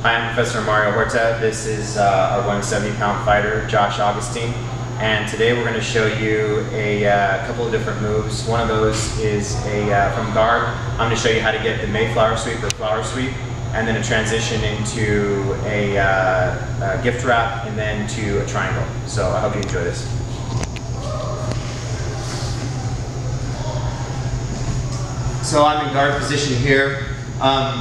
Hi, I'm Professor Mario Horta. This is our 170-pound fighter, Josh Augustine. And today we're going to show you a couple of different moves. One of those is from guard. I'm going to show you how to get the Mayflower Sweep or Flower Sweep, and then a transition into a gift wrap, and then to a triangle. So I hope you enjoy this. So I'm in guard position here.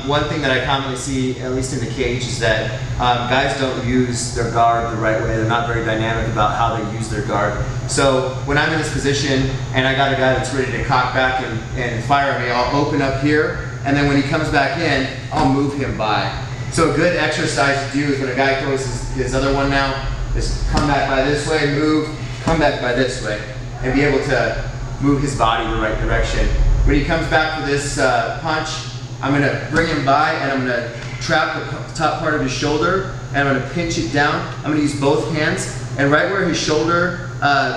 One thing that I commonly see, at least in the cage, is that guys don't use their guard the right way. They're not very dynamic about how they use their guard. So when I'm in this position and I got a guy that's ready to cock back and fire me, I'll open up here, and then when he comes back in, I'll move him by. So a good exercise to do is when a guy throws his other one now, is come back by this way, move, come back by this way, and be able to move his body the right direction. When he comes back for this punch, I'm going to bring him by and I'm going to trap the top part of his shoulder, and I'm going to pinch it down. I'm going to use both hands, and right where his shoulder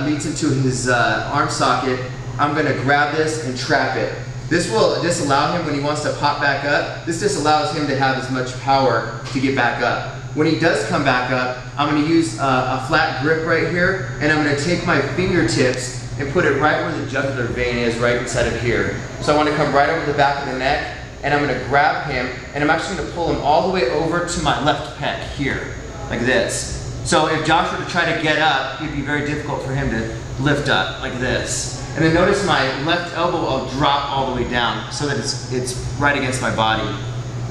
meets into his arm socket, I'm going to grab this and trap it. This will disallow him when he wants to pop back up. This disallows him to have as much power to get back up. When he does come back up, I'm going to use a flat grip right here, and I'm going to take my fingertips and put it right where the jugular vein is, right inside of here. So I want to come right over the back of the neck, and I'm going to grab him, and I'm actually going to pull him all the way over to my left pec here, like this. So if Josh were to try to get up, it'd be very difficult for him to lift up, like this. And then notice my left elbow, I'll drop all the way down so that it's right against my body.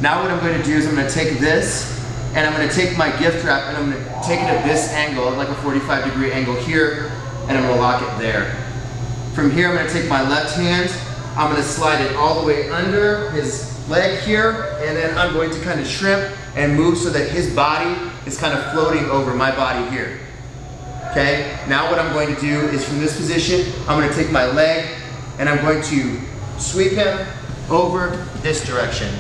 Now what I'm going to do is I'm going to take this, and I'm going to take my gift wrap, and I'm going to take it at this angle, like a 45-degree angle here, and I'm going to lock it there. From here, I'm going to take my left hand, I'm going to slide it all the way under his leg here, and then I'm going to kind of shrimp and move so that his body is kind of floating over my body here. Okay, now what I'm going to do is from this position, I'm going to take my leg and I'm going to sweep him over this direction.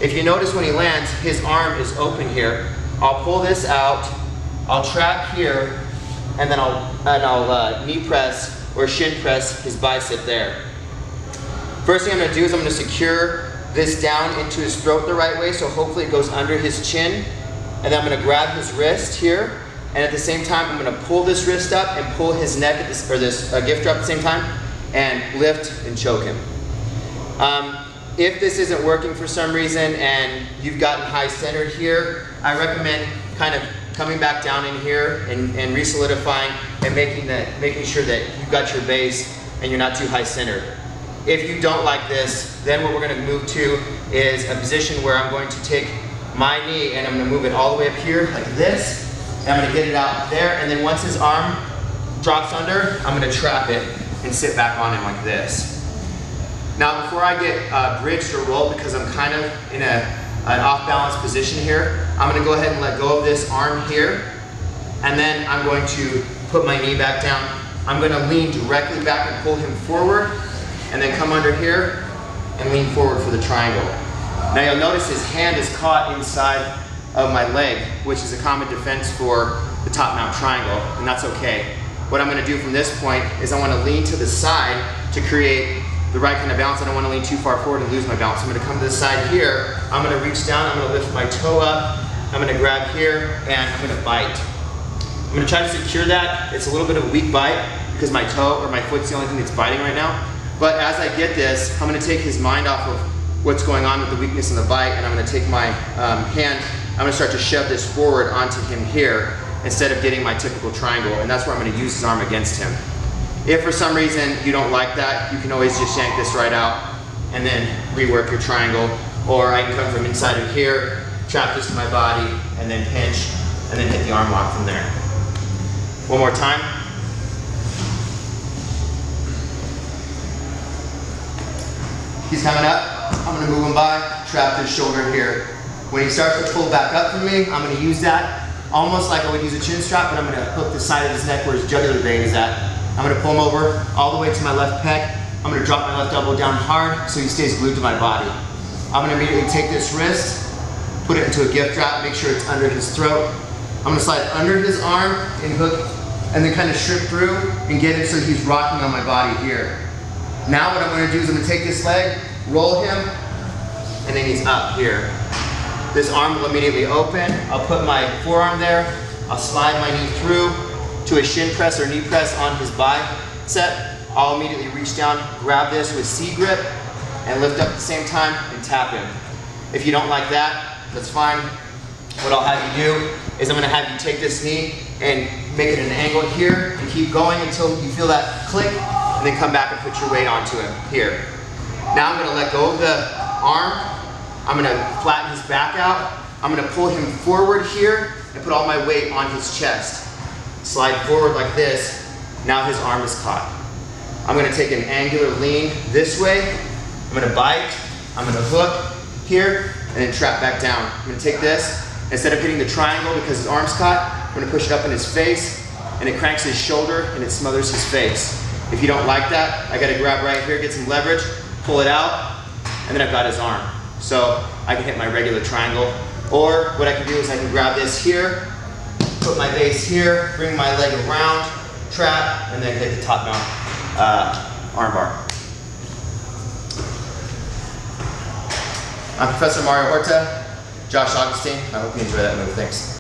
If you notice when he lands, his arm is open here. I'll pull this out, I'll trap here, and then I'll knee press or shin press his bicep there. First thing I'm going to do is I'm going to secure this down into his throat the right way, so hopefully it goes under his chin. And then I'm going to grab his wrist here, and at the same time I'm going to pull this wrist up and pull his neck at this, or this gift drop at the same time, and lift and choke him. If this isn't working for some reason and you've gotten high centered here, I recommend kind of coming back down in here and re-solidifying and making sure that you've got your base and you're not too high centered. If you don't like this, then what we're going to move to is a position where I'm going to take my knee and I'm going to move it all the way up here like this, and I'm going to get it out there, and then once his arm drops under, I'm going to trap it and sit back on him like this. Now before I get bridged or rolled, because I'm kind of in an off-balance position here, I'm going to go ahead and let go of this arm here, and then I'm going to put my knee back down. I'm going to lean directly back and pull him forward, and then come under here and lean forward for the triangle. Now you'll notice his hand is caught inside of my leg, which is a common defense for the top mount triangle, and that's okay. What I'm going to do from this point is I want to lean to the side to create the right kind of balance. I don't want to lean too far forward and lose my balance. I'm going to come to the side here, I'm going to reach down, I'm going to lift my toe up, I'm going to grab here, and I'm going to bite. I'm going to try to secure that. It's a little bit of a weak bite because my toe or my foot's the only thing that's biting right now. But as I get this, I'm going to take his mind off of what's going on with the weakness in the bite, and I'm going to take my hand, I'm going to start to shove this forward onto him here instead of getting my typical triangle, and that's where I'm going to use his arm against him. If for some reason you don't like that, you can always just yank this right out and then rework your triangle, or I can come from inside of here, trap this to my body, and then pinch, and then hit the arm lock from there. One more time. He's coming up, I'm going to move him by, trap his shoulder here. When he starts to pull back up from me, I'm going to use that almost like I would use a chin strap, but I'm going to hook the side of his neck where his jugular vein is at. I'm going to pull him over all the way to my left pec. I'm going to drop my left elbow down hard so he stays glued to my body. I'm going to immediately take this wrist, put it into a gift wrap, make sure it's under his throat. I'm going to slide under his arm and hook, and then kind of strip through and get it so he's rocking on my body here. Now what I'm going to do is I'm going to take this leg, roll him, and then he's up here. this arm will immediately open. I'll put my forearm there. I'll slide my knee through to a shin press or knee press on his bicep. I'll immediately reach down, grab this with C grip, and lift up at the same time and tap him. If you don't like that, that's fine. What I'll have you do is I'm gonna have you take this knee and make it an angle here and keep going until you feel that click, and then come back and put your weight onto him here. Now I'm gonna let go of the arm. I'm gonna flatten his back out. I'm gonna pull him forward here and put all my weight on his chest. Slide forward like this. Now his arm is caught. I'm gonna take an angular lean this way. I'm gonna bite, I'm gonna hook here, and then trap back down. I'm gonna take this, instead of hitting the triangle because his arm's caught, I'm gonna push it up in his face, and it cranks his shoulder and it smothers his face. If you don't like that, I gotta grab right here, get some leverage, pull it out, and then I've got his arm. So I can hit my regular triangle, or what I can do is I can grab this here, put my base here, bring my leg around, trap, and then hit the top mount arm bar. I'm Professor Mario Horta, Josh Augustine. I hope you enjoy that move. Thanks.